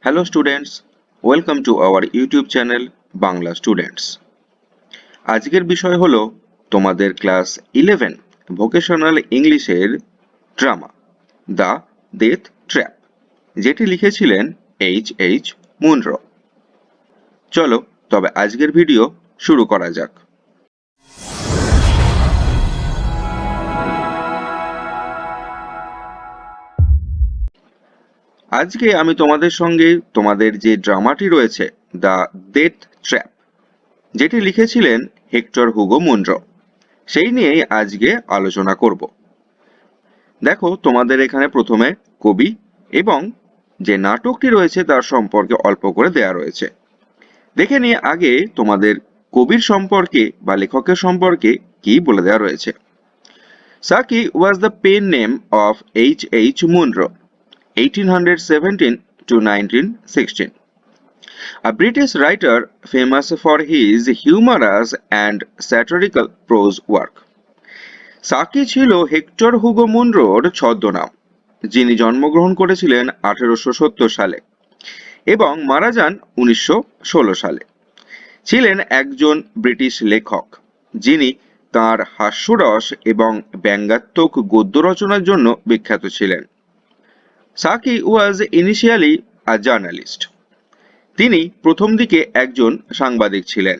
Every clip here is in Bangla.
Hello students, welcome to our YouTube channel Bangla students. আজকের বিষয় হলো তোমাদের ক্লাস 11 ভোকেশনাল ইংলিশের ড্রামা দ্য ডেথ ট্র্যাপ, যেটি লিখেছিলেন এইচ মুনরো। চলো তবে আজকের ভিডিও শুরু করা যাক। আজকে আমি তোমাদের সঙ্গে তোমাদের যে ড্রামাটি রয়েছে দ্য ডেথ ট্র্যাপ, যেটি লিখেছিলেন হেক্টর হুগো মুনরো, সেই নিয়েই আজকে আলোচনা করব। দেখো তোমাদের এখানে প্রথমে কবি এবং যে নাটকটি রয়েছে তার সম্পর্কে অল্প করে দেয়া রয়েছে। দেখে নিয়ে আগে তোমাদের কবির সম্পর্কে বা লেখকের সম্পর্কে কি বলে দেওয়া রয়েছে। Saki was the pen name of H Munro, 1817 to 1916. A British writer famous for his humorous and satirical prose work. Saki ছিল হেক্টর হুগো মুনরোর ছদ্মনাম, যিনি জন্মগ্রহণ করেছিলেন 1870 সালে এবং মারা যান 1916 সালে। ছিলেন একজন ব্রিটিশ লেখক, যিনি তার হাস্যরস এবং ব্যঙ্গাত্মক গদ্য রচনার জন্য বিখ্যাত ছিলেন। Saki was initially a journalist. তিনি প্রথম দিকে একজন সাংবাদিক ছিলেন।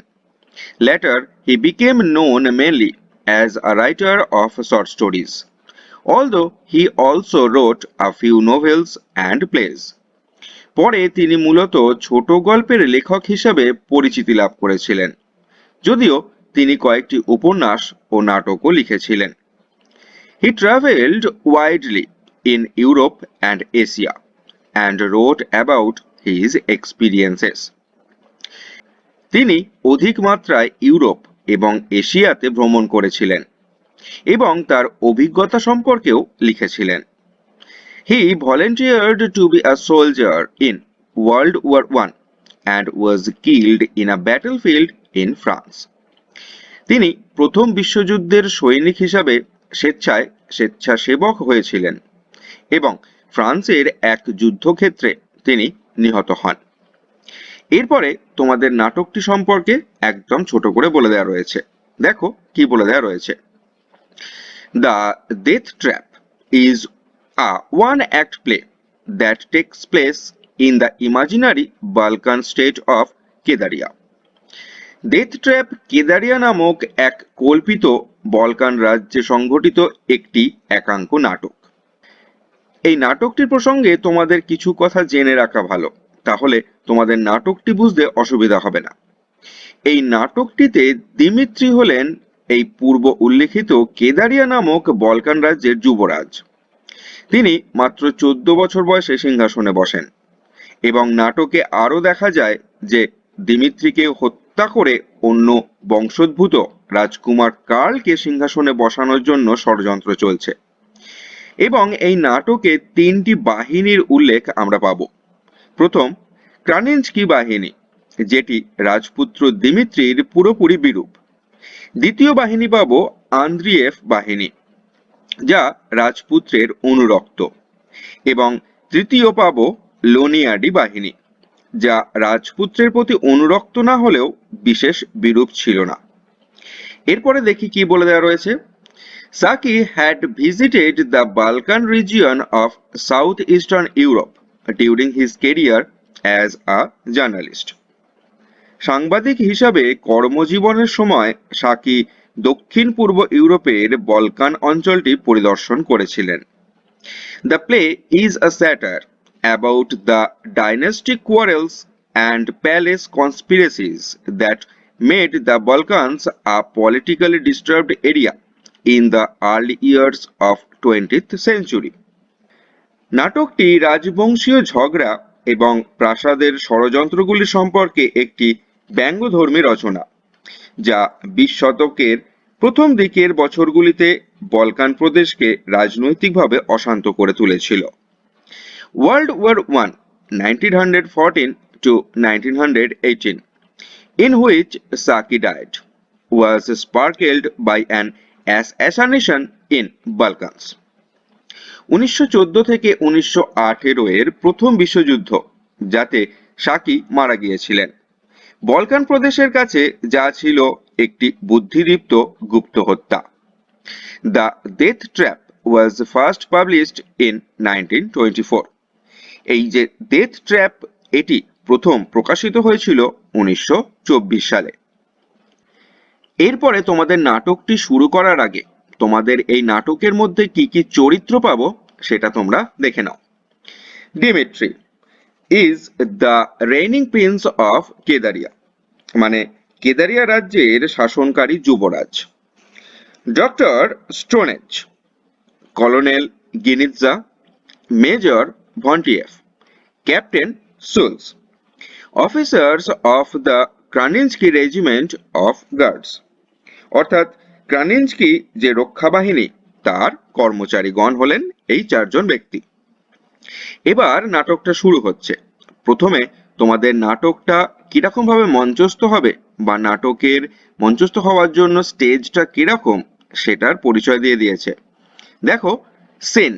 Later, he became known mainly as a writer of short stories, although he also wrote a few novels and plays. পরে তিনি মূলত ছোট গল্পের লেখক হিসাবে পরিচিতি লাভ করেছিলেন, যদিও তিনি কয়েকটি উপন্যাস ও নাটকও লিখেছিলেন। He traveled widely in Europe and Asia and wrote about his experiences. তিনি অধিক মাত্রায় ইউরোপ এবং এশিয়াতে ভ্রমণ করেছিলেন এবং তার অভিজ্ঞতা সম্পর্কেও লিখেছিলেন। He volunteered to be a soldier in World War I and was killed in a battlefield in France. তিনি প্রথম বিশ্বযুদ্ধের সৈনিক হিসাবে স্বেচ্ছাসেবক হয়েছিলেন এবং ফ্রান্সের এক যুদ্ধক্ষেত্রে তিনি নিহত হন। এরপরে তোমাদের নাটকটি সম্পর্কে একদম ছোট করে বলে দেওয়া রয়েছে। দেখো কি বলে দেওয়া রয়েছে। The death trap is a one-act play that takes place in the imaginary Balkan state of Kedaria. Death trap Kedaria নামক এক কল্পিত বলকান রাজ্যে সংঘটিত একটি একাঙ্ক নাটক। এই নাটকটির প্রসঙ্গে তোমাদের কিছু কথা জেনে রাখা ভালো, তাহলে তোমাদের নাটকটি বুঝতে অসুবিধা হবে না। এই নাটকটিতে দিমিত্রি হলেন এই পূর্ব উল্লেখিত কেদারিয়া নামক বলকান রাজ্যের যুবরাজ। তিনি মাত্র 14 বছর বয়সে সিংহাসনে বসেন এবং নাটকে আরও দেখা যায় যে দিমিত্রিকে হত্যা করে অন্য বংশোদ্ভূত রাজকুমার কার্লকে সিংহাসনে বসানোর জন্য ষড়যন্ত্র চলছে। এবং এই নাটকে 3টি বাহিনীর উল্লেখ আমরা পাব। প্রথম, ক্রানিনস্কি বাহিনী, যেটি রাজপুত্র দিমিত্রির পুরোপুরি বিরূপ। দ্বিতীয় বাহিনী পাব আন্দ্রিয়েভ বাহিনী, যা রাজপুত্রের অনুরক্ত। এবং তৃতীয় পাব লোনিয়াডি বাহিনী, যা রাজপুত্রের প্রতি অনুরক্ত না হলেও বিশেষ বিরূপ ছিল না। এরপরে দেখি কি বলে দেওয়া রয়েছে। Saki had visited the Balkan region of southeastern Europe during his career as a journalist. সাংবাদিক হিসাবে কর্মজীবনের সময় সাকি দক্ষিণ পূর্ব ইউরোপের বলকান অঞ্চলটি পরিদর্শন করেছিলেন। The play is a satire about the dynastic quarrels and palace conspiracies that made the Balkans a politically disturbed area in the early years of 20th century. নাটকটি রাজবংশীয় ঝগড়া এবং প্রাসাদের ষড়যন্ত্রগুলি সম্পর্কে একটি ব্যঙ্গধর্মী রচনা, যা 20 শতকের প্রথম দিকের বছরগুলিতে বলকান প্রদেশকে রাজনৈতিকভাবে অশান্ত করে তুলেছিল। World War I, 1914 to 1918, in which Saki died, was sparkled by an assassination in Balkans. 1914 থেকে 1918 এর প্রথম বিশ্বযুদ্ধ যাতে সাকি মারা গিয়েছিলেন। বলকান প্রদেশের কাছে যা ছিল একটি বুদ্ধিদীপ্ত গুপ্ত হত্যা। The death trap was first published in 1924। এই যে ডেথ ট্র্যাপ, এটি প্রথম প্রকাশিত হয়েছিল 1924 সালে। এরপরে তোমাদের নাটকটি শুরু করার আগে তোমাদের এই নাটকের মধ্যে কি কি চরিত্র পাবো সেটা তোমরা দেখে নাও। Dimitri is the reigning prince of Kedaria, মানে কেদারিয়া রাজ্যের শাসনকারী যুবরাজ। Doctor Stronetz, colonel Girnitza, major Vontieff, captain Shultz, officers of the Kranitzki regiment of guards, অর্থাৎ ক্রানিনস্কি যে রক্ষা বাহিনী তার কর্মচারীগণ হলেন এই চারজন ব্যক্তি। এবার নাটকটা শুরু হচ্ছে। প্রথমে তোমাদের নাটকটা কিরকম ভাবে মঞ্চস্থ হবে বা নাটকের মঞ্চস্থ হওয়ার জন্য স্টেজটা কিরকম সেটার পরিচয় দিয়ে দিয়েছে। দেখো, সিন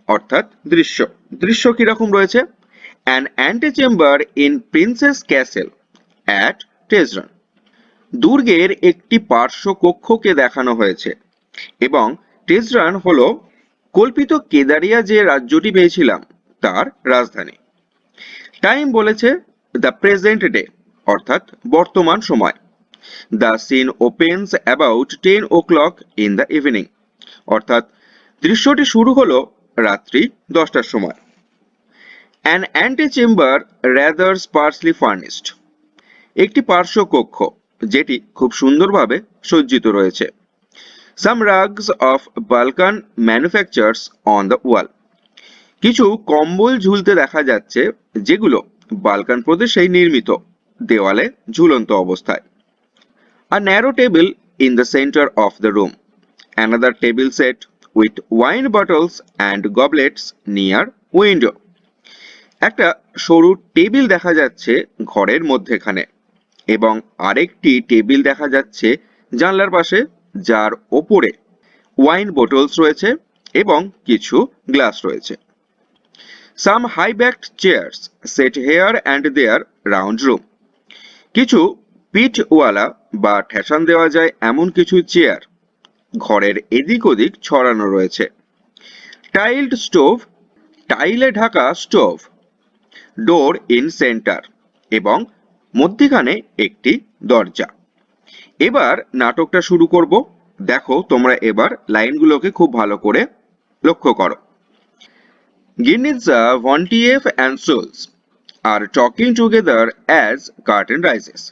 অর্থাৎ দৃশ্য, দৃশ্য কিরকম রয়েছে? An antechamber in prince's castle at Tzern, দুর্গের একটি পার্শ্ব কক্ষকে দেখানো হয়েছে এবং টেজরান হলো কল্পিত কেদারিয়া যে রাজ্যটি পেয়েছিলাম তার রাজধানী। টাইম বলেছে দ্য প্রেজেন্ট ডে অর্থাৎ বর্তমান সময়। The scene opens about 10 o'clock in the evening, অর্থাৎ দৃশ্যটি শুরু হলো রাত্রি 10টার সময়। An antechamber rather sparsely furnished, একটি পার্শ্ব কক্ষ যেটি খুব সুন্দরভাবে সজ্জিত রয়েছে। Some rugs of Balkan manufactures on the wall, কিছু কম্বল ঝুলতে দেখা যাচ্ছে যেগুলো বালকান প্রদেশেই নির্মিত, দেওয়ালে ঝুলন্ত অবস্থায়। A narrow table in the center of the room, another table set with wine bottles and goblets near window, একটা সরু টেবিল দেখা যাচ্ছে ঘরের মধ্যেখানে এবং আরেকটি টেবিল দেখা যাচ্ছে জানলার পাশে, যার ওপরে ওয়াইন বোটলস রয়েছে এবং কিছু গ্লাস রয়েছে। Some high backed chairs set here and there round room, কিছু পিঠওয়ালা বা ঠেসান দেওয়া যায় এমন কিছু চেয়ার ঘরের এদিক ওদিক ছড়ানো রয়েছে। টাইলড স্টোভ, টাইলে ঢাকা স্টোভ, ডোর ইন সেন্টার, এবং মধ্যিখানে একটি দরজা। এবার নাটকটা শুরু করব। দেখো, তোমরা এবার লাইনগুলোকে খুব ভালো করে লক্ষ্য করো। Ginitza, Vontiev and Schulz are talking together as curtain rises.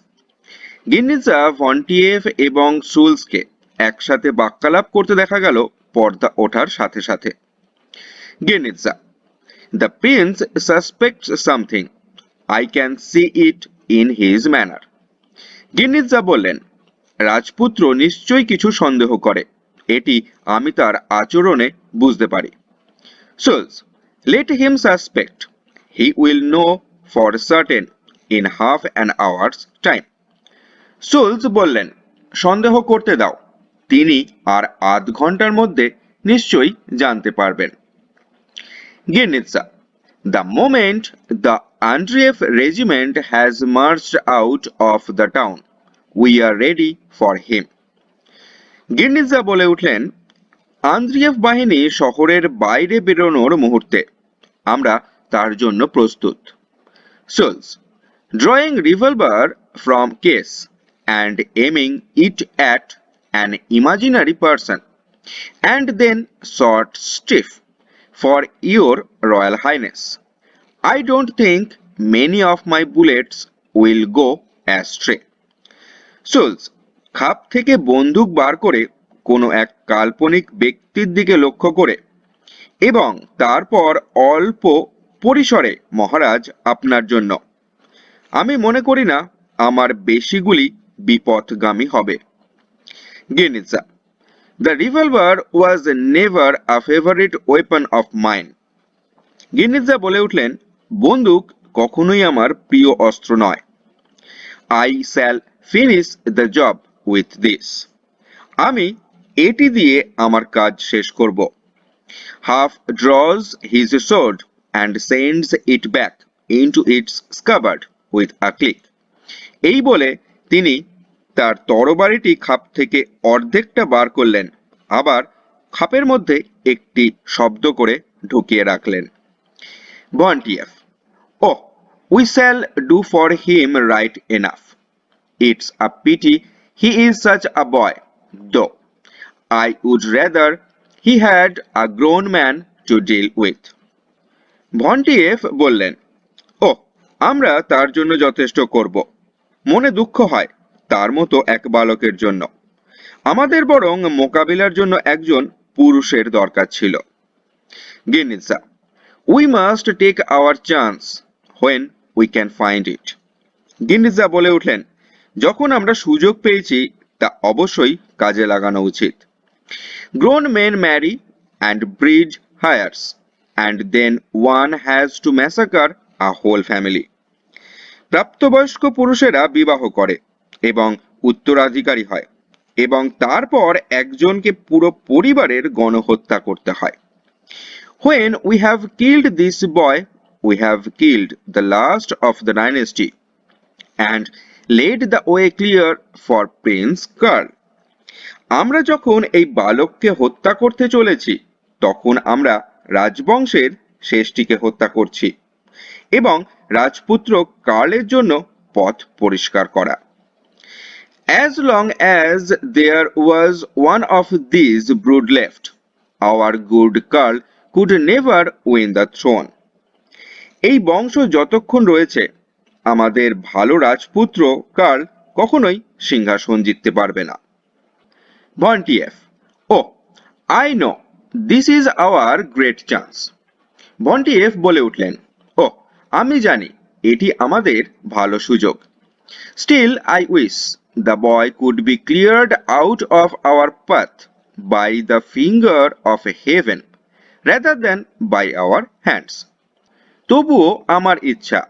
গিনিৎজা, ভন্টিয়েভ এবং সুলসকে একসাথে বাক্যালাপ করতে দেখা গেল পর্দা ওঠার সাথে সাথে। Girnitza, the prince suspects something, I can see it in his manner. Girnitza বললেন, রাজপুত্র নিশ্চয়ই কিছু সন্দেহ করে, এটি আমি তার আচরণে বুঝতে পারি। সুলস, let him suspect, he will know for certain in half an hour's time. সুলস বললেন, সন্দেহ করতে দাও, তিনি আর আধ ঘন্টার মধ্যে নিশ্চয়ই জানতে পারবেন। গিনিৎজা, the moment the Andreev regiment has marched out of the town, we are ready for him. গিনিৎজা বলে উঠলেন, আন্দ্রিয়েভ বাহিনী শহরের বাইরে বেরোনোর মুহূর্তে আমরা তার জন্য প্রস্তুত। Shultz, drawing revolver from case and aiming it at an imaginary person, and then shot stiff, for your royal highness. I don't think many of my bullets will go astray. সুলস, খাপ থেকে বন্দুক বার করে কোনো এক কাল্পনিক ব্যক্তির দিকে লক্ষ্য করে এবং তারপর অল্প পরিসরে, মহারাজ আপনার জন্য, আমি মনে করি না আমার বেশিগুলি বিপথগামী হবে। Girnitza, the revolver was never a favourite weapon of mine. Girnitza বলে উঠলেন, বন্দুক কখনোই আমার প্রিয় অস্ত্র নয়। I shall finish the job with this, আমি এটি দিয়ে আমার কাজ শেষ করব। Half draws his sword and sends it back into its scabbard with a click. এই বলে তিনি তার তরবারিটি খাপ থেকে অর্ধেকটা বার করলেন, আবার খাপের মধ্যে একটি শব্দ করে ঢুকিয়ে রাখলেন। Bontief. Oh, we shall do for him right enough. It's a pity he is such a boy, though. I would rather he had a grown man to deal with. ভন্টিয়েফ বললেন, ও, আমরা তার জন্য যথেষ্ট করব। মনে দুঃখ হয় তার মতো এক বালকের জন্য। আমাদের বরং মোকাবিলার জন্য একজন পুরুষের দরকার ছিল। গিনিজা, we must take our chance when we can find it. গিনিজা বলে উঠলেন, যখন আমরা সুযোগ পেয়েছি তা অবশ্যই কাজে লাগানো উচিত। Grown men marry and breed heirs, and then one has to massacre a whole family. প্রাপ্তবয়স্ক পুরুষেরা বিবাহ করে এবং উত্তরাধিকারী হয়, এবং তারপর একজনকে পুরো পরিবারের গণহত্যা করতে হয়। When we have killed this boy, we have killed the last of the dynasty and laid the way clear for Prince Karl. আমরা যখন এই বালককে হত্যা করতে চলেছি, তখন আমরা রাজবংশের শেষটিকে হত্যা করছি এবং রাজপুত্র কার্লের জন্য পথ পরিষ্কার করা। As long as there was one of these brood left, our good Karl could never win the throne. এই বংশ যতক্ষণ রয়েছে, আমাদের ভালো রাজপুত্র কার্ল কখনোই সিংহাসন জিততে পারবে না। Bontief. Oh, I know. This is our great chance. Bontief বলে উঠলেন, ও, আমি জানি এটি আমাদের ভালো সুযোগ। Still, I wish the boy could be cleared out of our path by the finger of heaven rather than by our hands. তবুও আমার ইচ্ছা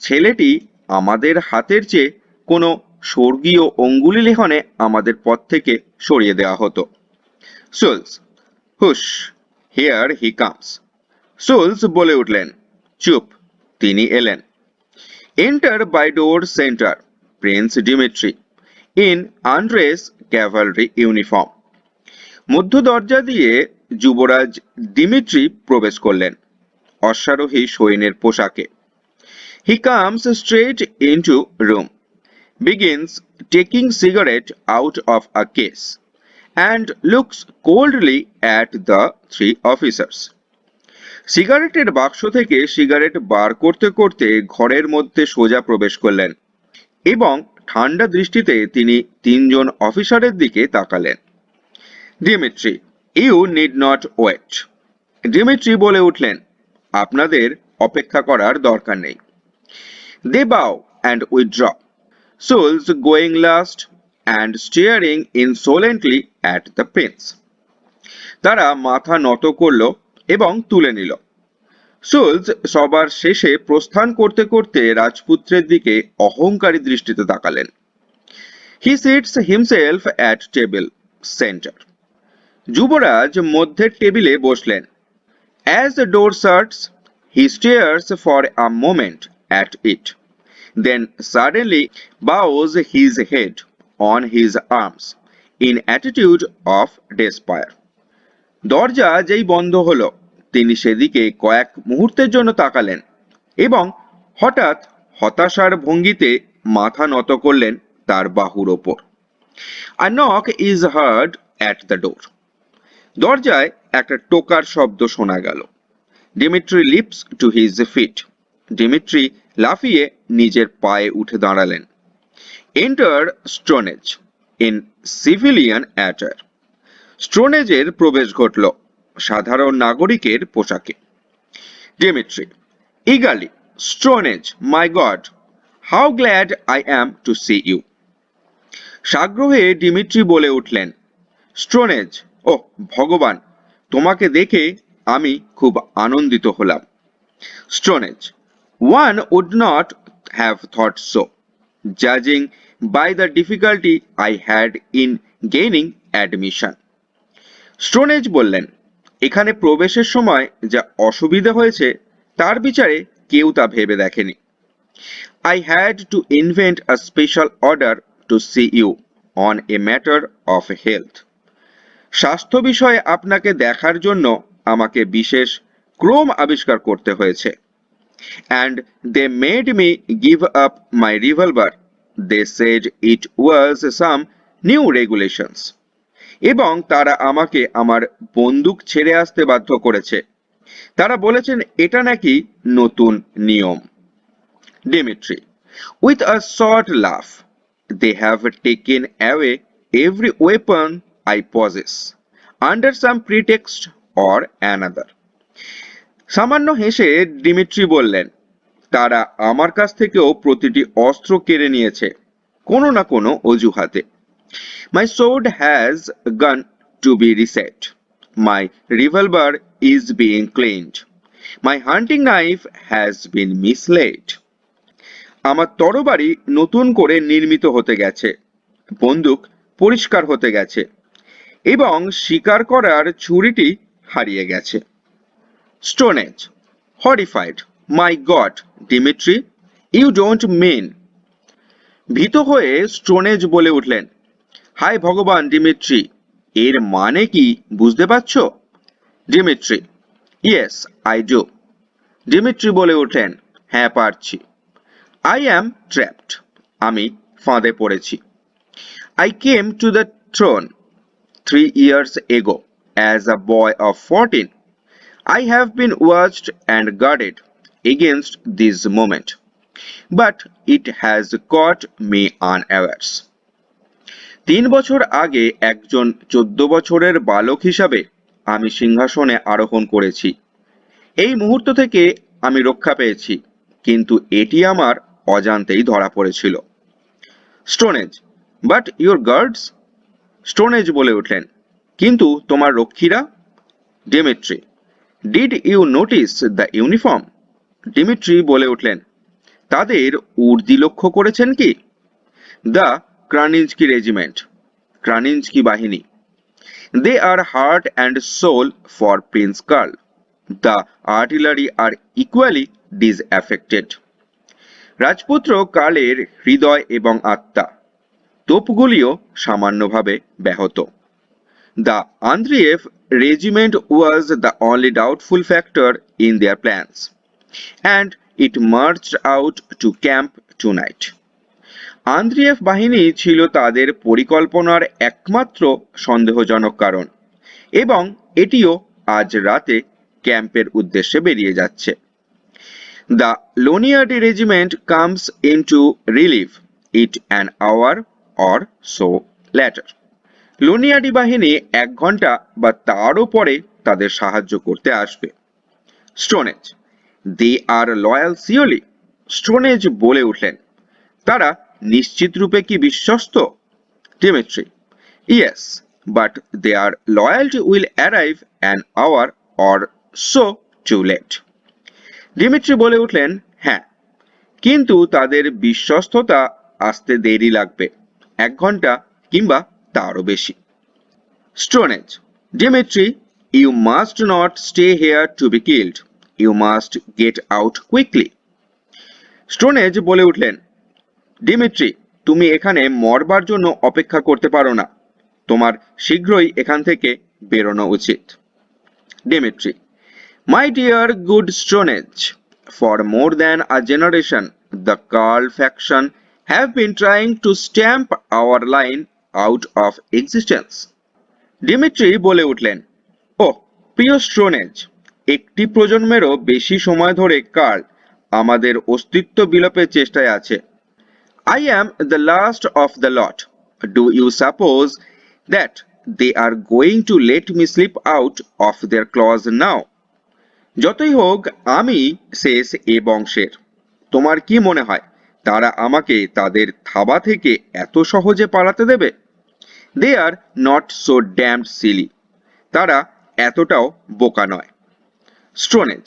ছেলেটি আমাদের হাতের চেয়ে কোনো স্বর্গীয় অঙ্গুলি লেখনে আমাদের পথ থেকে সরিয়ে দেওয়া হতো। সুলস, হুশ, হিয়ার হি কামস। সুলস বলে উঠলেন, চুপ, তিনি এলেন। Enter by door centre Prince Dimitri in Andre's cavalry uniform. মধ্য দরজা দিয়ে যুবরাজ ডিমিট্রি প্রবেশ করলেন, অশ্বারোহী সৈন্যের পোশাকে। He comes straight into room, begins taking cigarette out of a case, and looks coldly at the three officers. সিগারেটের বাক্স থেকে সিগারেট বার করতে করতে ঘরের মধ্যে সোজা প্রবেশ করলেন এবং ঠান্ডা দৃষ্টিতে তিনি তিনজন অফিসারের দিকে তাকালেন। Dimitri, you need not wait. Dimitri বলে উঠলেন, আপনাদের অপেক্ষা করার দরকার নেই। They bow and withdraw, Souls going last and staring insolently at the prince. তারা মাথা নত করল এবং তুলে নিল। সুলস সবার শেষে প্রস্থান করতে করতে রাজপুত্রের দিকে অহংকারী দৃষ্টিতে তাকালেন। He sits himself at table center. যুবরাজ মধ্যের টেবিলে বসলেন। As the door shuts, he stares for a moment at it, then suddenly bows his head on his arms in attitude of despair. দরজা যেই বন্ধ হলো, তিনি সেদিকে কয়েক মুহূর্তের জন্য তাকালেন এবং হঠাৎ হতাশার ভঙ্গিতে মাথা নত করলেন তার বাহুর ওপর। A knock is heard at the door. দরজায় একটা টোকার শব্দ শোনা গেল। Dimitri leaps to his feet. Dimitri লাফিয়ে নিজের পায়ে উঠে দাঁড়ালেন। Enter Stronetz in civilian attire. স্টোনেজের প্রবেশ ঘটল সাধারণ নাগরিকের পোশাকে। Dimitri, eagerly, Stronetz, my God, how glad I am to see you. সাগ্রহে ডিমিট্রি বলে উঠলেন, স্টোনেজ, ও ভগবান, তোমাকে দেখে আমি খুব আনন্দিত হলাম। Stone Age, one would not have thought so, judging by the difficulty I had in gaining admission. Stone Age বললেন, এখানে প্রবেশের সময় যা অসুবিধা হয়েছে তার বিচারে কেউ তা ভেবে দেখেনি। I had to invent a special order to see you on a matter of health. স্বাস্থ্য বিষয়ে আপনাকে দেখার জন্য আমাকে বিশেষ ক্রম আবিষ্কার করতে হয়েছে। And they made me give up my revolver. They said it was some new regulations. এবং তারা আমাকে আমার বন্দুক ছেড়ে আসতে বাধ্য করেছে। তারা বলেছেন এটা নাকি নতুন নিয়ম। Dimitri, with a short laugh, they have taken away every weapon I possess, under some pretext or another. সামান্য হেসে ডিমিট্রি বললেন, তারা আমার কাছ থেকেও প্রতিটি অস্ত্র কেড়ে নিয়েছে, কোনো না কোনো অজুহাতে। My sword has gone to be reset. My revolver is being cleaned. My hunting knife has been mislaid. আমার তরবারি নতুন করে নির্মিত হতে গেছে, বন্দুক পরিষ্কার হতে গেছে এবং শিকার করার ছুরিটি হারিয়ে গেছে। Stone Age, horrified, my God, Dimitri, you don't mean. ভীত হয়ে স্টোনেজ বলে উঠলেন, হায় ভগবান ডিমিট্রি, এর মানে কি বুঝতে পারছো? Dmitry, yes I do. Dmitry বলে উঠলেন, হ্যাঁ পারছি। I am trapped. আমি ফাঁদে পড়েছি। I came to the throne 3 years ago as a boy of 14. I have been watched and guarded against this moment, but it has caught me unawares. 3 বছর আগে একজন 14 বছরের বালক হিসাবে আমি সিংহাসনে আরোহণ করেছি। এই মুহূর্ত থেকে আমি রক্ষা পেয়েছি, কিন্তু এটি আমার অজান্তেই ধরা পড়েছিল। Stonage, but your guards? Stonage বলে উঠলেন, কিন্তু তোমার রক্ষীরা? Dimitri, did you notice the uniform? Dimitri বলে উঠলেন, তাদের উর্দি লক্ষ্য করেছেন কি? দ্য ক্রানিনস্কি রেজিমেন্ট, ক্রানিনস্কি বাহিনী। They are heart and soul for prince Karl. The artillery are equally disaffected. রাজপুত্র কার্লের হৃদয় এবং আত্মা, তোপগুলিও সামান্যভাবে ব্যাহত। The Andreyev regiment was the only doubtful factor in their plans, and it marched out to camp tonight. Andreyev বাহিনী ছিল তাদের পরিকল্পনার একমাত্র সন্দেহজনক কারণ, এবং এটিও আজ রাতে ক্যাম্পের উদ্দেশ্যে বেরিয়ে যাচ্ছে। The Loniardy regiment comes into relief it an hour or so later. লোনিয়ার্ডি বাহিনী 1 ঘন্টা বা তারও পরে তাদের সাহায্য করতে আসবে। Stonage, they are loyal surely? Stonage বলে উঠলেন, তারা নিশ্চিত রূপে কি বিশ্বস্ত? Dimitri, yes, but their loyalty will arrive an hour or so too late. Dimitri বলে উঠলেন, হ্যাঁ, কিন্তু তাদের বিশ্বস্ততা আসতে দেরি লাগবে, 1 ঘন্টা কিংবা তারও বেশি। Stonage, Dimitri, you must not stay here to be killed, you must get out quickly. Stonage বলে উঠলেন, ডিমিট্রি, তুমি এখানে মরবার জন্য অপেক্ষা করতে পারো না, তোমার শীঘ্রই এখান থেকে বেরোনো উচিত। Dmitry, my dear good Stonehenge, for more than a generation, the Karl faction have been trying to stamp our line out of existence. Dmitry বলে উঠলেন, ও প্রিয় স্টোনেজ, একটি প্রজন্মেরও বেশি সময় ধরে কার্ল আমাদের অস্তিত্ব বিলোপের চেষ্টায় আছে। I am the last of the lot. Do you suppose that they are going to let me slip out of their claws now? যতই হোক আমি শেষ এ বংশের। তোমার কি মনে হয় তারা আমাকে তাদের থাবা থেকে এত সহজে পালাতে দেবে? They are not so damned silly. তারা এতটাও বোকা নয়। Stonage,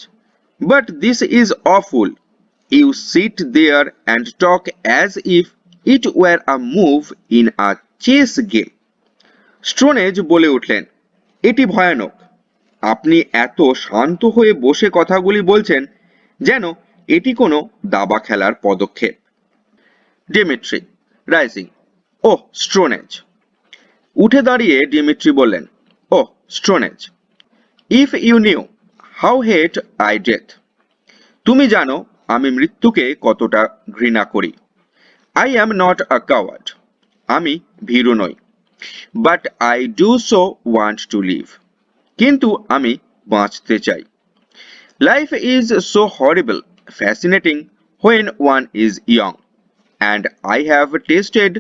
but this is awful. You sit there and talk as if it were a move in a chess game. Stonage বলে উঠলেন, এটি ভয়ানক। আপনি এত শান্ত হয়ে বসে কথাগুলি বলছেন যেন এটি কোনো দাবা খেলার পদক্ষেপ। Dimitri rising, oh Stronage. উঠে দাঁড়িয়ে ডিমিট্রি বললেন, oh Stronage, if you knew how hate I death. তুমি জানো আমি মৃত্যুকে কতটা ঘৃণা করি। I am not a coward, আমি ভীরু নই। But I do so want to live, কিন্তু আমি বাঁচতে চাই। Life is so horrible fascinating when one is young, and I have tasted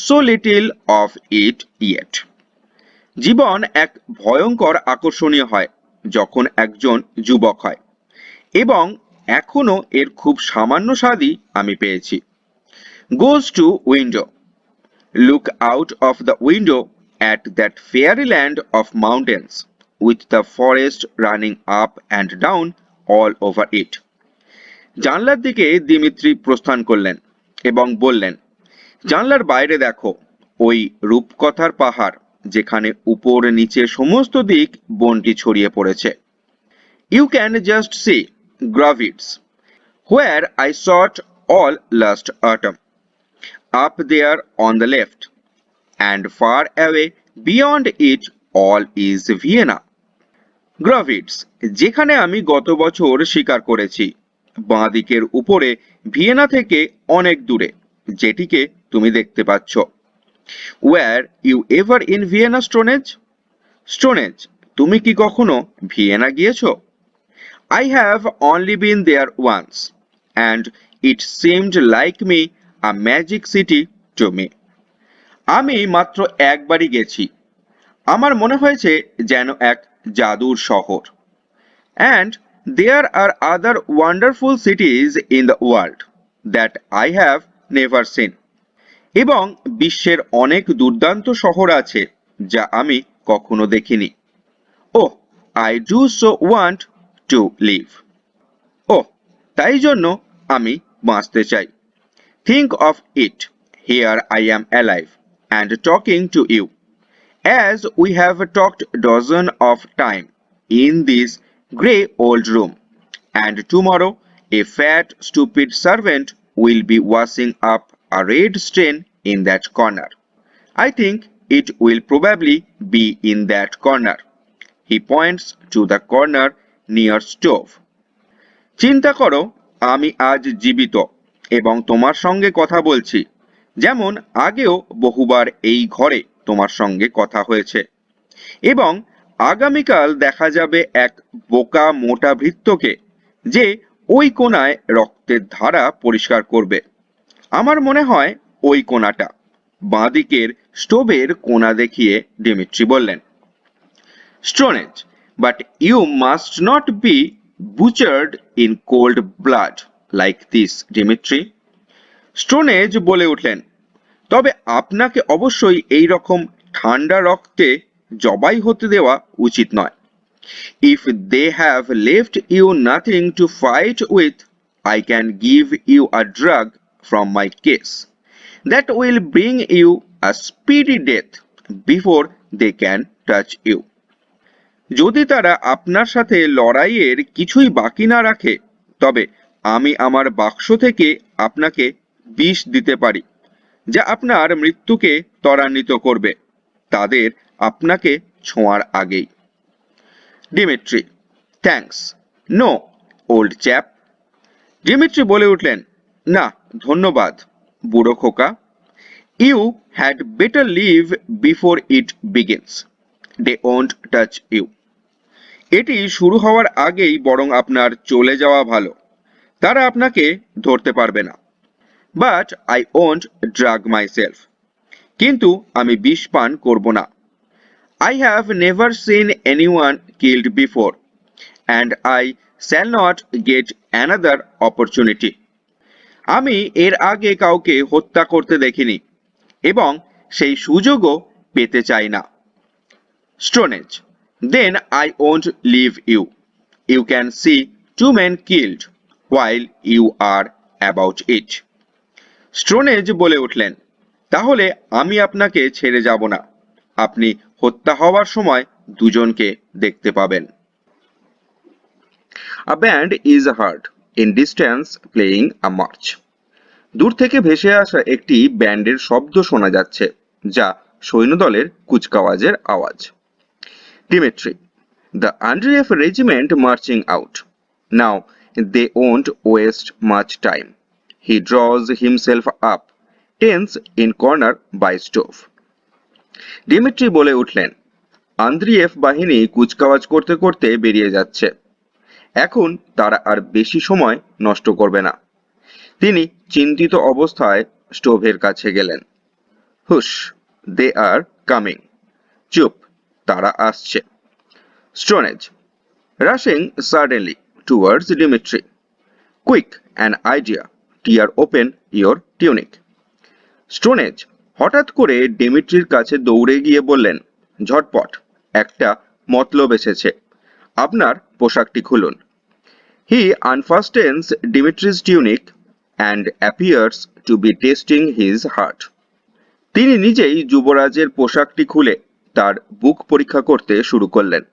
so little of it yet. জীবন এক ভয়ঙ্কর আকর্ষণীয় হয় যখন একজন যুবক হয়, এবং এখনো এর খুব সামান্য স্বাদই আমি পেয়েছি। Goes to window, look out of the window at that fairyland of mountains with the forest running up and down all over it. জানলার দিকে দিমিত্রি প্রস্থান করলেন এবং বললেন, জানলার বাইরে দেখো ওই রূপকথার পাহাড় যেখানে উপর নিচে সমস্ত দিক বনটি ছড়িয়ে পড়েছে। You can just see gravits where I sought all last autumn, up there on the left, and far away beyond it all is Vienna. গ্রাভিটস, যেখানে আমি গত বছর শিকার করেছি, বাঁ দিকের উপরে ভিয়েনা থেকে অনেক দূরে, যেটিকে তুমি দেখতে পাচ্ছ। Were you ever in Vienna Stonage? Stonage, তুমি কি কখনো ভিয়েনা গিয়েছো? I have only been there once, and it seemed like me a magic city to me. আমি মাত্র একবারই গেছি, আমার মনে হয়েছে যেন এক জাদুর শহর। And there are other wonderful cities in the world that I have never seen. এবং বিশ্বের অনেক দুর্দান্ত শহর আছে যা আমি কখনো দেখিনি। Oh, I do so want to live. Oh, তাই জন্য আমি বাঁচতে চাই। Think of it, here I am alive and talking to you, as we have talked dozen of time in this grey old room, and tomorrow a fat stupid servant will be washing up a red stain in that corner. I think it will probably be in that corner. He points to the corner near stove. চিন্তা করো আমি আজ জীবিত এবং তোমার সঙ্গে কথা বলছি, যেমন আগেও বহুবার এই ঘরে তোমার সঙ্গে কথা হয়েছে, এবং আগামীকাল দেখা যাবে এক বোকা মোটা ভৃত্যকে যে ওই কোণায় রক্তের ধারা পরিষ্কার করবে। আমার মনে হয় ওই কোণাটা। বাঁ দিকের স্টোভের কোণা দেখিয়ে ডিমিট্রি বললেন। Stone Age, but you must not be butchered in cold blood like this, Dimitri. Stone Age বলে উঠলেন, তবে আপনাকে অবশ্যই এই রকম ঠান্ডা রক্তে জবাই হতে দেওয়া উচিত নয়। If they have left you nothing to fight with, I can give you a drug from my case that will bring you a speedy death before they can touch you. যদি তারা আপনার সাথে লড়াইয়ের কিছুই বাকি না রাখে, তবে আমি আমার বাক্স থেকে আপনাকে বিষ দিতে পারি যা আপনার মৃত্যুকে ত্বরান্বিত করবে তাদের আপনাকে ছোঁয়ার আগেই। Dimitri, thanks, no old chap. Dimitri বলে উঠলেন, না ধন্যবাদ বুড়ো খোকা। You had better leave before it begins, they won't touch you. এটি শুরু হওয়ার আগেই বরং আপনার চলে যাওয়া ভালো, তারা আপনাকে ধরতে পারবে না। But I won't drug my self, কিন্তু আমি বিষ পান করব না। I have never seen anyone killed before, and I shall not get another opportunity. আমি এর আগে কাউকে হত্যা করতে দেখিনি এবং সেই সুযোগও পেতে চাই না। Stone Age, then I won't leave you. You can see 2 men killed while you are about it. Stone Age বলে উঠলেন, তাহলে আমি আপনাকে ছেড়ে যাব না, আপনি হত্যা হওয়ার সময় দুজনকে দেখতে পাবেন। A band is heard in distance playing a march. দূর থেকে ভেসে আসা একটি ব্যান্ডের শব্দ শোনা যাচ্ছে, যা সৈন্যদলের কুচকাওয়াজের আওয়াজ। Dimitri, the Andreev regiment marching out. Now they won't waste much time. He draws himself up, tense in corner by stove. Dimitri বলে উঠলেন, আন্দ্রিয়েভ বাহিনী কুচকাওয়াজ করতে করতে বেরিয়ে যাচ্ছে। এখন তারা আর বেশি সময় নষ্ট করবে না। তিনি চিন্তিত অবস্থায় স্টোভের কাছে গেলেন। হুশ, দে আর কামিং। চুপ, তারা আসছে। Stonage, rushing suddenly towards Dimitri. Quick, an idea, tear open your tunic. Stonage হঠাৎ করে ডিমিট্রির কাছে দৌড়ে গিয়ে বললেন, ঝটপট, একটা মতলব এসেছে, আপনার পোশাকটি খুলুন। He unfastens Dimitri's tunic and appears to be testing his heart. তিনি নিজেই যুবরাজের পোশাকটি খুলে তার বুক পরীক্ষা করতে শুরু করলেন।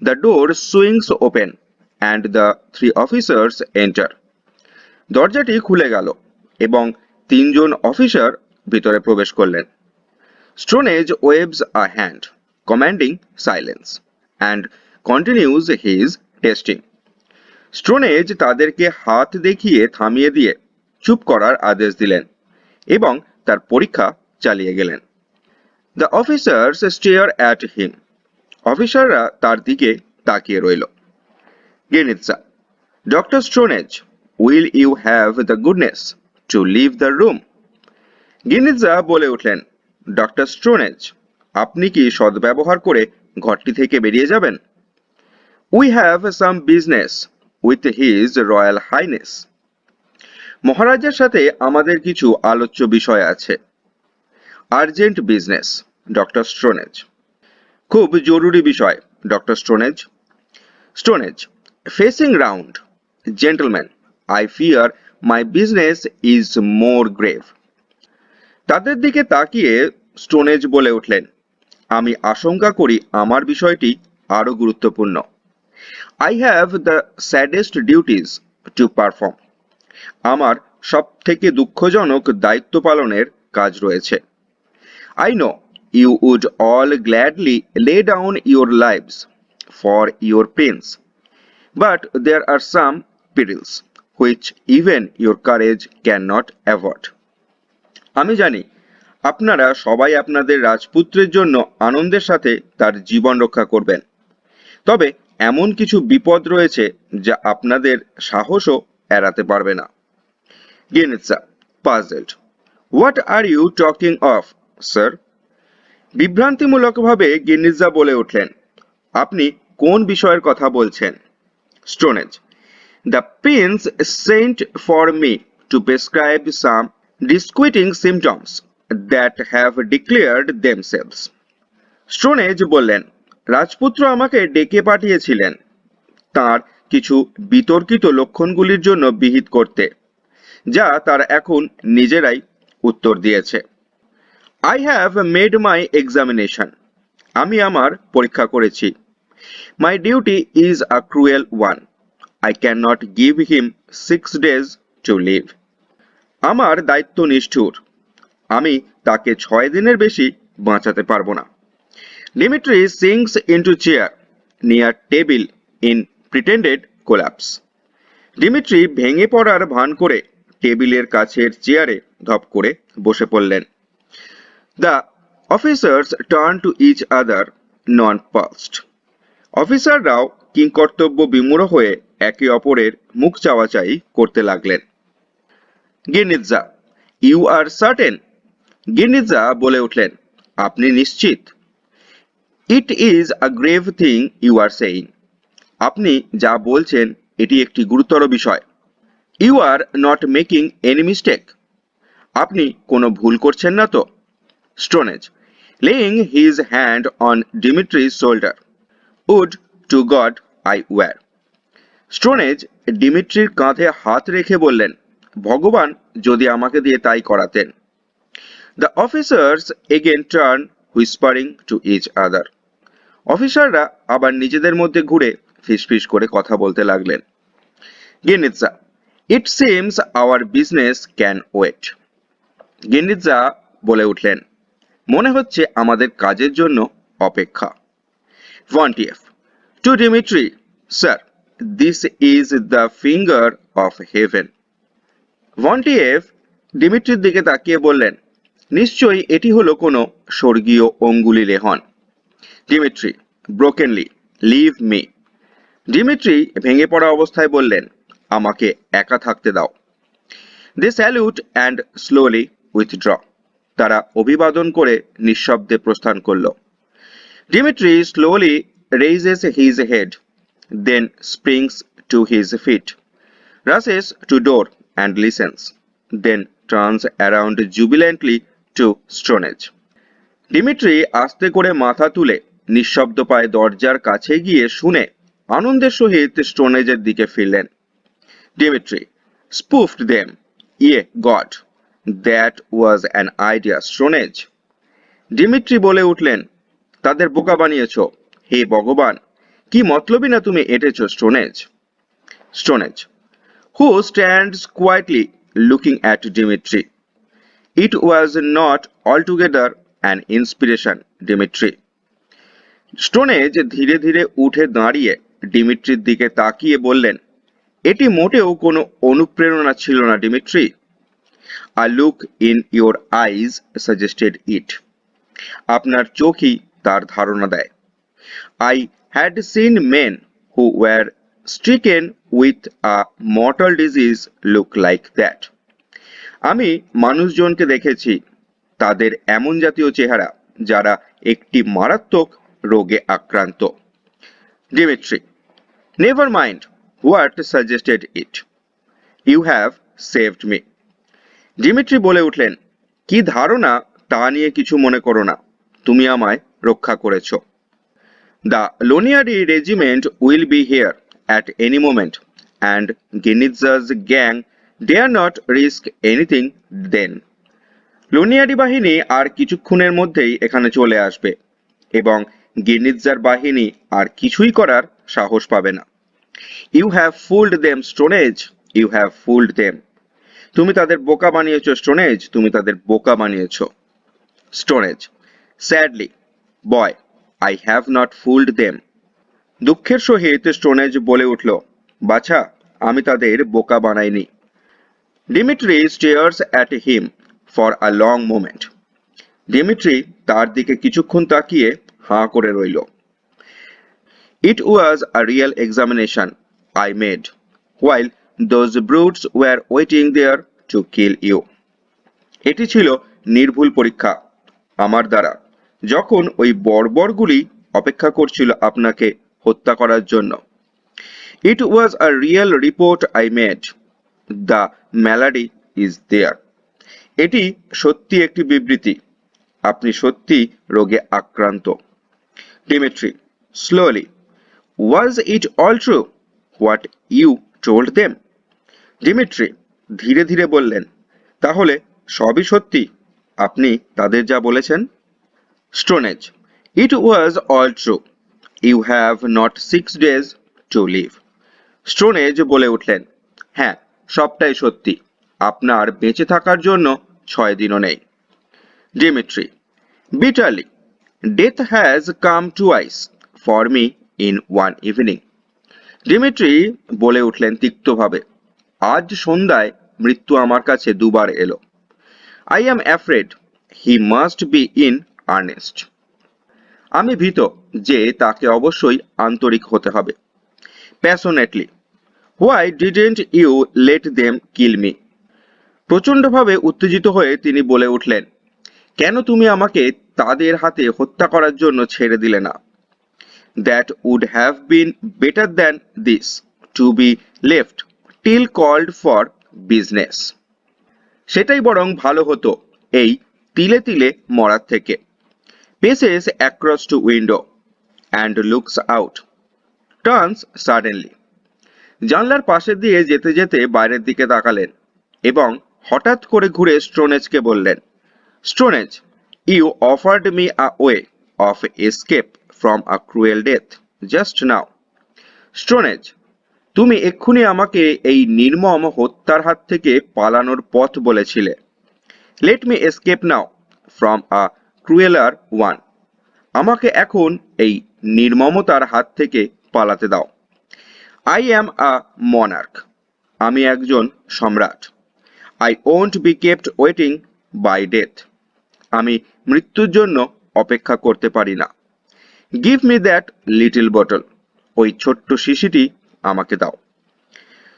The door swings open and the three officers enter. দরজাটি খুলে গেল এবং তিনজন অফিসার ভিতরে প্রবেশ করলেন। Stonehenge waves a hand, commanding silence, and continues his testing. Stone Age তাদেরকে হাত দেখিয়ে থামিয়ে দিয়ে চুপ করার আদেশ দিলেন এবং তার পরীক্ষা চালিয়ে গেলেন। The officers stare at him. অফিসাররা তার দিকে তাকিয়ে রইল। Ginitza, doctor Stonage, will you have the goodness to leave the room? Ginitza বলে উঠলেন, ডক্টর স্টোনেজ, আপনি কি সদ্ব্যবহার করে ঘরটি থেকে বেরিয়ে যাবেন? We have some business with his royal highness. মহারাজের সাথে আমাদের কিছু আলোচ্য বিষয় আছে। Urgent business, doctor Stone Age. খুব জরুরি বিষয়, doctor Stone Age. Stone Age, facing round, gentleman, I fear my business is more grave. তাদের দিকে তাকিয়ে স্টোনেজ বলে উঠলেন, আমি আশঙ্কা করি আমার বিষয়টি আরো গুরুত্বপূর্ণ। I have the saddest duties to perform. আমার সব থেকে দুঃখজনক দায়িত্ব পালনের কাজ রয়েছে। I know you would all gladly lay down your lives for your pains, but there are some perils which even your courage cannot avoid. আমি জানি আপনারা সবাই আপনাদের রাজপুত্রের জন্য আনন্দের সাথে তার জীবন রক্ষা করবেন, তবে এমন কিছু বিপদ রয়েছে যা আপনাদের সাহসও এড়াতে পারবে না। Ginitza, puzzled, what are you talking of, sir? বিভ্রান্তিমূলকভাবে গিনিৎজা বলে উঠলেন, আপনি কোন বিষয়ের কথা বলছেন? Stonage, the prince sent for me to prescribe some disquieting symptoms that have declared themselves. Stonage বললেন, রাজপুত্র আমাকে ডেকে পাঠিয়েছিলেন তার কিছু বিতর্কিত লক্ষণগুলির জন্য বিহিত করতে, যা তারা এখন নিজেরাই উত্তর দিয়েছে। I have made my examination. আমি আমার পরীক্ষা করেছি। My duty is a cruel one. I can not give him 6 days to live. আমার দায়িত্ব নিষ্ঠুর। আমি তাকে 6 দিনের বেশি বাঁচাতে পারবো না। Dimitri sinks into chair near table in pretended collapse. Dmitry ভেঙে পড়ার ভান করে টেবিলের কাছের চেয়ারে ধপ করে বসে পড়লেন। The officers turned to each other nonplussed. অফিসাররাও কিংকর্তব্য বিমূঢ় হয়ে একে অপরের মুখ চাওয়াচাই করতে লাগলেন। গিনিৎজা, ইউ আর সার্টেন? গিনিৎজা বলে উঠলেন, আপনি নিশ্চিত? It is a grave thing you are saying. আপনি যা বলছেন এটি একটি গুরুতর বিষয়। You are not making any mistake. আপনি কোনো ভুল করছেন না তো? Stonage, laying his hand on Dimitri's shoulder, would to God I were. Stonage ডিমিট্রির কাঁধে হাত রেখে বললেন, ভগবান যদি আমাকে দিয়ে তাই করাতেন। The officers again turn whispering to each other. অফিসাররা আবার নিজেদের মধ্যে ঘুরে ফিসফিস করে কথা বলতে লাগলেন। Ginitza, it seems our business can wait. Ginitza বলে উঠলেন, মনে হচ্ছে আমাদের কাজের জন্য অপেক্ষা। Vontiev, to Dimitri, sir, this is the finger of heaven. Vontiev ডিমিট্রির দিকে তাকিয়ে বললেন, নিশ্চয়ই এটি হলো কোনো স্বর্গীয় অঙ্গুলি লেহন। Dimitri brokenly, leave me. Dimitri ভেঙে পড়া অবস্থায় বললেন, আমাকে একা থাকতে দাও। They salute and slowly withdraw. তারা অভিবাদন করে নিঃশব্দে প্রস্থান করল। Dimitri slowly raises his head, then springs to his feet, rushes to door and listens, then turns around jubilantly to Stonehenge. Dmitry আস্তে করে মাথা তুলে নিঃশব্দ পায়ে দরজার কাছে গিয়ে শুনে আনন্দের সহিত স্টোনেজের দিকে ফিরলেন। Dmitry spoofed them. Ye God, that was an idea, Stone Age. Dmitry বলে উঠলেন, তাদের বোকা বানিয়েছ, হে ভগবান, কি মতলবই না তুমি এঁটেছ Stonage. Stonage, who stands quietly looking at Dimitri. It was not altogether an inspiration, Dimitri. Stone Age ধীরে ধীরে উঠে দাঁড়িয়ে ডিমিট্রির দিকে তাকিয়ে বললেন, এটি মোটেও কোনো অনুপ্রেরণা ছিল না Dmitry. A look in your eyes suggested it. আপনার চোখই তার ধারণা দেয়। I had seen men who were stricken with a mortal disease look like that. আমি মানুষজনকে দেখেছি তাদের এমন জাতীয় চেহারা যারা একটি মারাত্মক রোগে আক্রান্ত। Dimitri, never mind what suggested it, you have saved me. Dimitri বলে উঠলেন, কি ধারণা তা নিয়ে কিছু মনে করো না, তুমি আমায় রক্ষা করেছ। The Lonyari regiment will be here at any moment and Ginitza's gang dare not risk anything then. Lonyari বাহিনী আর কিছুক্ষণের মধ্যেই এখানে চলে আসবে এবং গিনিৎজার বাহিনী আর কিছুই করার সাহস পাবে না। You have fooled them Stonage, you have fooled them. তুমি তাদের বোকা বানিয়েছ স্টোনেজ, তুমি তাদের বোকা বানিয়েছ। Stonage, sadly, boy, I have not fooled them. দুঃখের সহিত স্টোনেজ বলে উঠল, বাছা, আমি তাদের বোকা বানাইনি। Dimitri stares at him for a long moment. Dimitri তার দিকে কিছুক্ষণ তাকিয়ে হাঁ করে রইল। It was a real examination I made while those brutes were waiting there to kill you. এটি ছিল নির্ভুল পরীক্ষা আমার দ্বারা, যখন ওই বর্বরগুলি অপেক্ষা করছিল আপনাকে হত্যা করার জন্য। It was a real report I made, the malady is there. এটি সত্যি একটি বিবৃতি, আপনি সত্যি রোগে আক্রান্ত। Dimitri slowly, was it all true what you told them? Dimitri ধীরে ধীরে বললেন, তাহলে সবই সত্যি আপনি তাদের যা বলেছেন? Stonage, it was all true, you have not 6 days to live. Stonage বলে উঠলেন, হ্যাঁ, সবটাই সত্যি, আপনার বেঁচে থাকার জন্য 6 দিনও নেই। Dimitri bitterly, death has come twice for me in one evening. Dimitri বলে উঠলেন তিক্তভাবে, আজ সন্ধ্যায় মৃত্যু আমার কাছে দুবার এলো। I am afraid he must be in earnest. আমি ভীত যে তাকে অবশ্যই আন্তরিক হতে হবে। Passionately, why didn't you let them kill me? প্রচণ্ডভাবে উত্তেজিত হয়ে তিনি বলে উঠলেন, কেন তুমি আমাকে তাদের হাতে হত্যা করার জন্য ছেড়ে দিলে না? That would have been better than this, to be left till called for business. সেটাই বরং ভালো হতো এই তিলে তিলে মরার থেকে। Paces across to window and looks out, turns suddenly. জানলার পাশে দিয়ে যেতে যেতে বাইরের দিকে তাকালেন এবং হঠাৎ করে ঘুরে স্টোনেজকে বললেন, Stonage, you offered me a way of escape from a cruel death just now. Stonage, তুমি এক্ষুনি আমাকে এই নির্মম হত্যার হাত থেকে পালানোর পথ বলেছিলে। Let me escape now from a crueller one. আমাকে এখন এই নির্মমতার হাত থেকে পালাতে দাও। I am a monarch. আমি একজন সম্রাট। I won't be kept waiting by death. আমি মৃত্যুর জন্য অপেক্ষা করতে পারি না। Give me that little bottle. ওই ছোট্ট শিশিটি আমাকে দাও।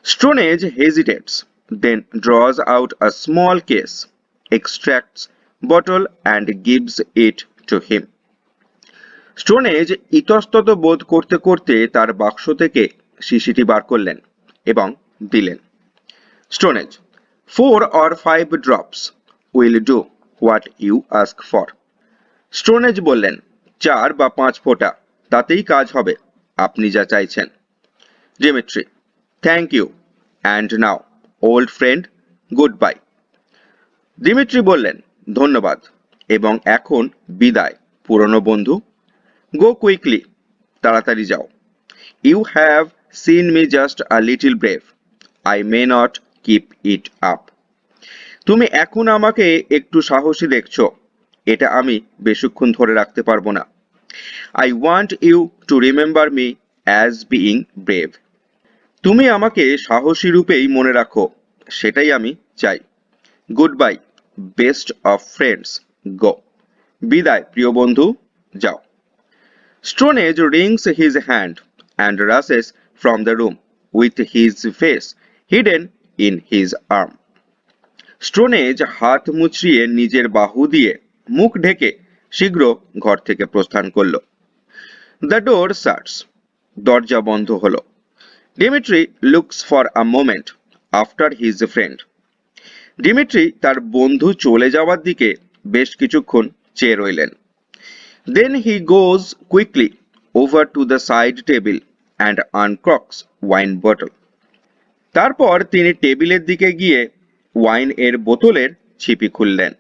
Stonage hesitates, then draws out a small case, extracts bottle and gives it to him. Stonage ইতস্তত বোধ করতে করতে তার বাক্স থেকে শিশিটি বার করলেন এবং দিলেন। Stone Age, 4 or 5 drops will do what you ask for. Stone Age বললেন, 4 বা 5 ফোঁটা, তাতেই কাজ হবে, আপনি যা চাইছেন। Dimitri, thank you, and now old friend, goodbye. Dimitri বললেন, ধন্যবাদ, এবং এখন বিদায় পুরনো বন্ধু। গো কুইকলি, তাড়াতাড়ি যাও। You have seen me just a little brave, I may not keep it up. তুমি এখন আমাকে একটু সাহসী দেখছো, এটা আমি বেশিক্ষণ ধরে রাখতে পারবো না। I want you to remember me as being brave. তুমি আমাকে সাহসী রূপেই মনে রাখো, সেটাই আমি চাই। Goodbye, best of friends, go. বিদায় প্রিয় বন্ধু, যাও। Stonage wrings his hand and rushes from the room with his face hidden in his arm. Stone Age হাত মুচড়িয়ে নিজের বাহু দিয়ে মুখ ঢেকে শীঘ্র ঘর থেকে প্রস্থান করল। দ্য ডোর শাটস, দরজা বন্ধ হলো। Dimitri looks for a moment after his friend. Dimitri তার বন্ধু চলে যাওয়ার দিকে বেশ কিছুক্ষণ চেয়ে রইলেন। Then he goes quickly over to the side table and uncorks wine bottle. তারপর তিনি টেবিলের দিকে গিয়ে ওয়াইন এর বোতলের ছিপি খুললেন।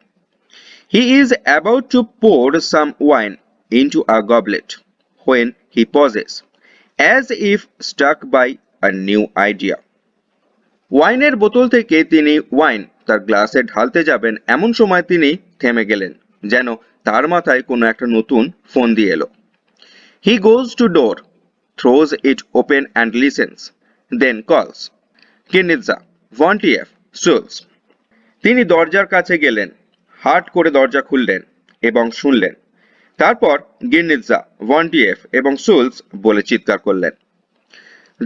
He is about to pour some wine into a goblet when he pauses, as if struck by a new idea. ওয়াইনের বোতল থেকে তিনি ওয়াইন তার গ্লাসে ঢালতে যাবেন এমন সময় তিনি থেমে গেলেন, যেন তার মাথায় কোনো একটা নতুন ফোন দিয়ে এলো। He goes to door, throws it open and listens, then calls, Kinitza, ভন্টিয়েফ, সুলস। তিনি দরজার কাছে গেলেন, হাট করে দরজা খুললেন এবং শুনলেন। তারপর গির্নিৎজা, ভন্টিয়েফ এবং সুলস বলে চিৎকার করলেন।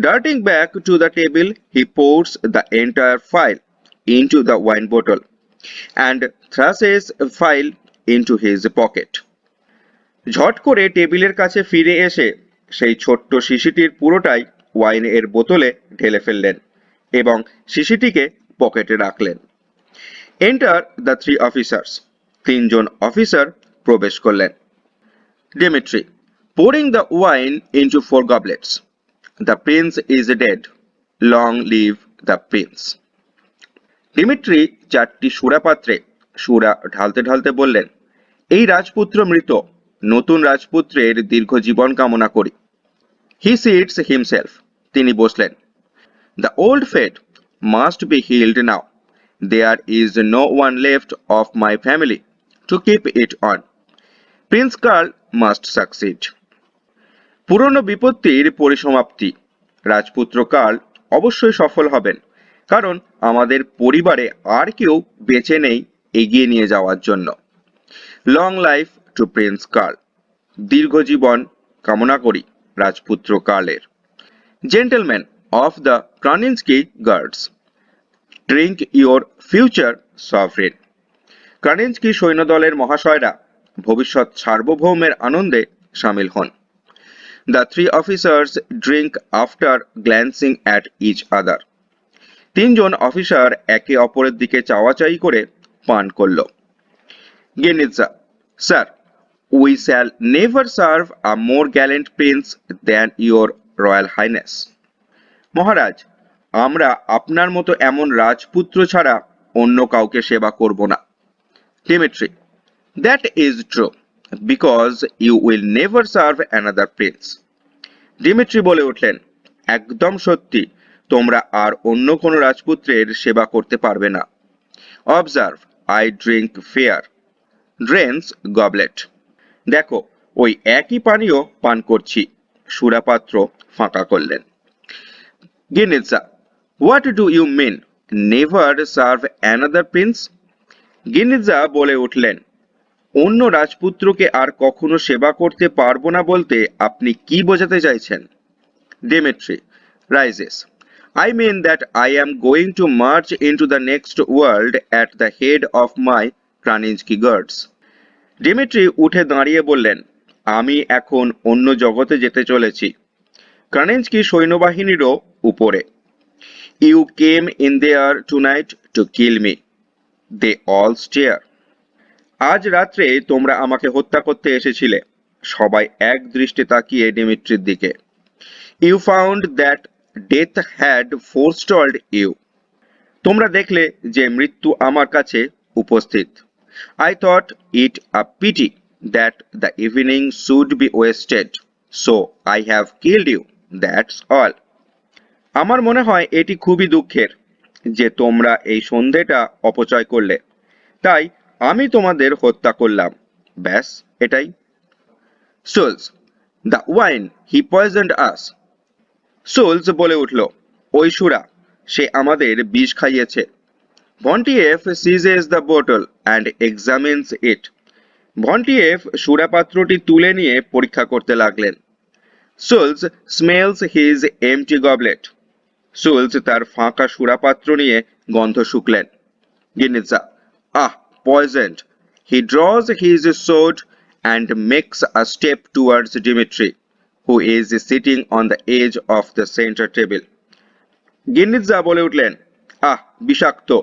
Darting back to the table, he pours the entire file into the wine bottle and thrusts the file into his pocket. ঝট করে টেবিলের কাছে ফিরে এসে সেই ছোট্ট শিশিটির পুরোটাই ওয়াইন এর বোতলে ঢেলে ফেললেন এবং শিশিটিকে পকেটে রাখলেন। এন্টার দ্য 3 অফিসার্স, 3জন অফিসার প্রবেশ করলেন। Dmitry, pouring the wine into 4 goblets. The prince is dead. Long live the prince. Dmitry 4টি সুরা পাত্রে সুরা ঢালতে ঢালতে বললেন, এই রাজপুত্র মৃত, নতুন রাজপুত্রের দীর্ঘ জীবন কামনা করি। হি সিটস হিমসেলফ, তিনি বসলেন। The old feud must be healed now. There is no one left of my family to keep it on. Prince Karl must succeed. পুরনো বিপত্তির পরিসমাপ্তি, রাজপুত্র কার্ল অবশ্যই সফল হবেন, কারণ আমাদের পরিবারে আর কেউ বেঁচে নেই এগিয়ে নিয়ে যাওয়ার জন্য। Long life to prince Karl, দীর্ঘ জীবন কামনা করি রাজপুত্র কার্লের। Gentleman of the Kraninski guards, drink your future sovereign. Kraninski সৈন্যদলের মহাশয়রা ভবিষ্যৎ সার্বভৌমের আনন্দে সামিল হন। The 3 officers drink after glancing at each other. 3জন অফিসার একে অপরের দিকে চাওয়াচাই করে পান করল। Girnitza, sir, we shall never serve a more gallant prince than your royal highness. মহারাজ, আমরা আপনার মতো এমন রাজপুত্র ছাড়া অন্য কাউকে সেবা করব না। Dmitry, that is true, because you will never serve another prince. Dmitry বলে উঠলেন, একদম সত্যি, তোমরা আর অন্য কোনো রাজপুত্রের সেবা করতে পারবে না। Observe, I drink fair, drains goblet. দেখো, ওই একই পানীয় পান করছি। সুরাপাত্র ফাঁকা করলেন। Giniza, what do you mean, never serve another prince? Giniza বলে উঠলেন, অন্য রাজপুত্রকে আর কখনো সেবা করতে পারবো না বলতে আপনি কি বোঝাতে চাইছেন? Dimitri rises. I mean that I am going to march into the next world at the head of my Kraninsky guards. Dmitry উঠে দাঁড়িয়ে বললেন, আমি এখন অন্য জগতে যেতে চলেছি, ক্রানিনস্কি সৈন্যবাহিনীরও উপরে। You came in there tonight to kill me. They all stare. আজ রাত্রে তোমরা আমাকে হত্যা করতে এসেছিলে। সবাই এক দৃষ্টে তাকিয়ে ডিমিট্রির দিকে। You found that death had forestalled you. তোমরা দেখলে যে মৃত্যু আমার কাছে উপস্থিত। I thought it a pity that the evening should be wasted, so I have killed you, that's all. আমার মনে হয় এটি খুবই দুঃখের যে তোমরা এই সন্ধেটা অপচয় করলে, তাই আমি তোমাদের হত্যা করলাম, ব্যাস এটাই। Soles, the wine, he poisoned us. Soles বলে উঠল, ওই সুরা, সে আমাদের বিষ খাইয়েছে। Vontiev seizes the bottle and examines it. Vontiev সুরাপাত্রটি তুলে নিয়ে পরীক্ষা করতে লাগলেন। Soles smells his empty goblet. Soles তার ফাঁকা সুরাপাত্র নিয়ে গন্ধ শুকলেন। Giniza, ah, poisoned. He draws his sword and makes a step towards Dimitri, who is sitting on the edge of the center table. গিন্নিজা বলে উঠলেন, আহ, বিষাক্ত।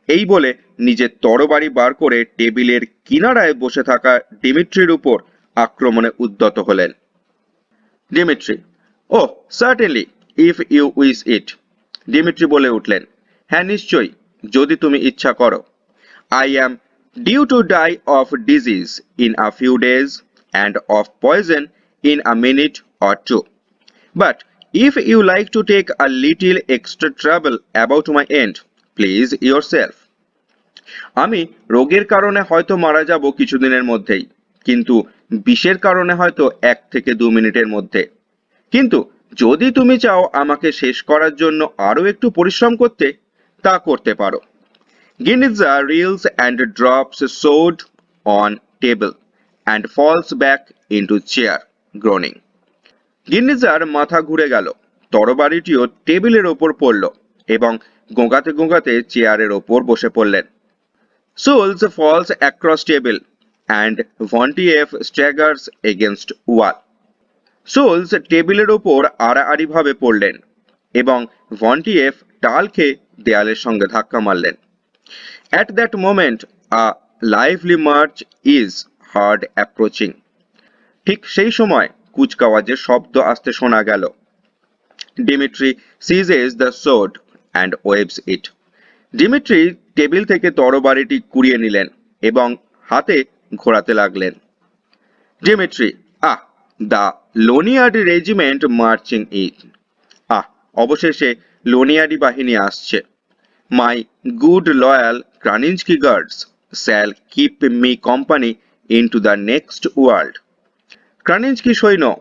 এই বলে নিজের তরবারি বার করে টেবিলের কিনারায় বসে থাকা ডিমিট্রির উপর আক্রমণে উদ্যত হলেন। Dimitri, oh certainly, if you wish it. Dimitri বলে উঠলেন, হ্যাঁ নিশ্চয়ই, যদি তুমি ইচ্ছা করো। I am due to die of disease in a few days and of poison in a minute or two. But if you like to take a little extra trouble about my end, please yourself. আমি রোগের কারণে হয়তো মারা যাব কিছুদিনের মধ্যেই, কিন্তু বিষের কারণে হয়তো 1 থেকে 2 মিনিটের মধ্যে। কিন্তু যদি তুমি চাও আমাকে শেষ করার জন্য আরো একটু পরিশ্রম করতে, তা করতে পারো। Giniza reels and drops sword on table and falls back into chair, groaning. গিন্নিজার মাথা ঘুরে গেল, তরবারিটিও টেবিলের ওপর পড়ল এবং গোঁগাতে গোঁগাতে চেয়ারের ওপর বসে পড়লেন। Soles falls across table and Vontiev staggers against wall. Soles টেবিলের ওপর আড়াআড়ি ভাবে পড়লেন এবং ভন্টিয়েফ টাল খেয়ে দেয়ালের সঙ্গে ধাক্কা মারলেন। At that moment a lively march is heard approaching. ঠিক সেই সময় কুচকাওয়াজের শব্দ আসতে শোনা গেল। Dimitri seizes the sword and waves it. Dimitri table থেকে তরবারিটি কুড়িয়ে নিলেন এবং হাতে ঘোরাতে লাগলেন। Dimitri, ah, the Loniardi regiment marching in. Ah, অবশেষে লোনিয়ার্ডি বাহিনী আসছে। My good loyal Kraninski guards shall keep me company into the next world. Kraninski সৈন্য,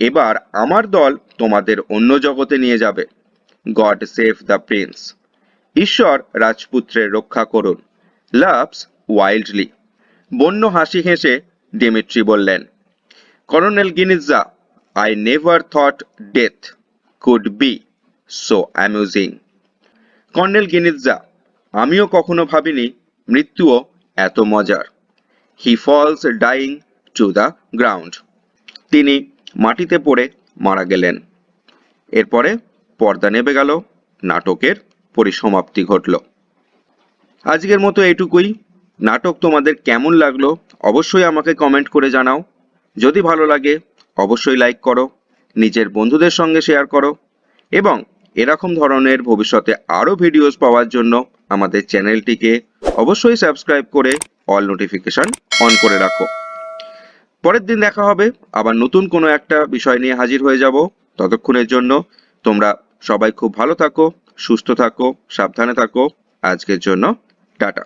এবার আমার দল তোমাদের অন্য জগতে নিয়ে যাবে। God save the prince. ঈশ্বর রাজপুত্রের রক্ষা করুন। Laughs wildly. বন্য হাসি হেসে ডিমিট্রি বললেন, colonel Giniza, I never thought death could be so amusing. Colonel Giniza, আমিও কখনো ভাবিনি মৃত্যুও এত মজার। He falls dying to the ground. তিনি মাটিতে পড়ে মারা গেলেন। এরপরে পর্দা নেমে গেল, নাটকের পরিসমাপ্তি ঘটল। আজকের মতো এটুকুই। নাটক তোমাদের কেমন লাগলো অবশ্যই আমাকে কমেন্ট করে জানাও। যদি ভালো লাগে অবশ্যই লাইক করো, নিজের বন্ধুদের সঙ্গে শেয়ার করো এবং এরকম ধরনের ভবিষ্যতে আরও ভিডিওস পাওয়ার জন্য আমাদের চ্যানেলটিকে অবশ্যই সাবস্ক্রাইব করে অল নোটিফিকেশন অন করে রাখো। পরের দিন দেখা হবে, আবার নতুন কোনো একটা বিষয় নিয়ে হাজির হয়ে যাব। ততক্ষণের জন্য তোমরা সবাই খুব ভালো থাকো, সুস্থ থাকো, সাবধানে থাকো। আজকের জন্য টাটা।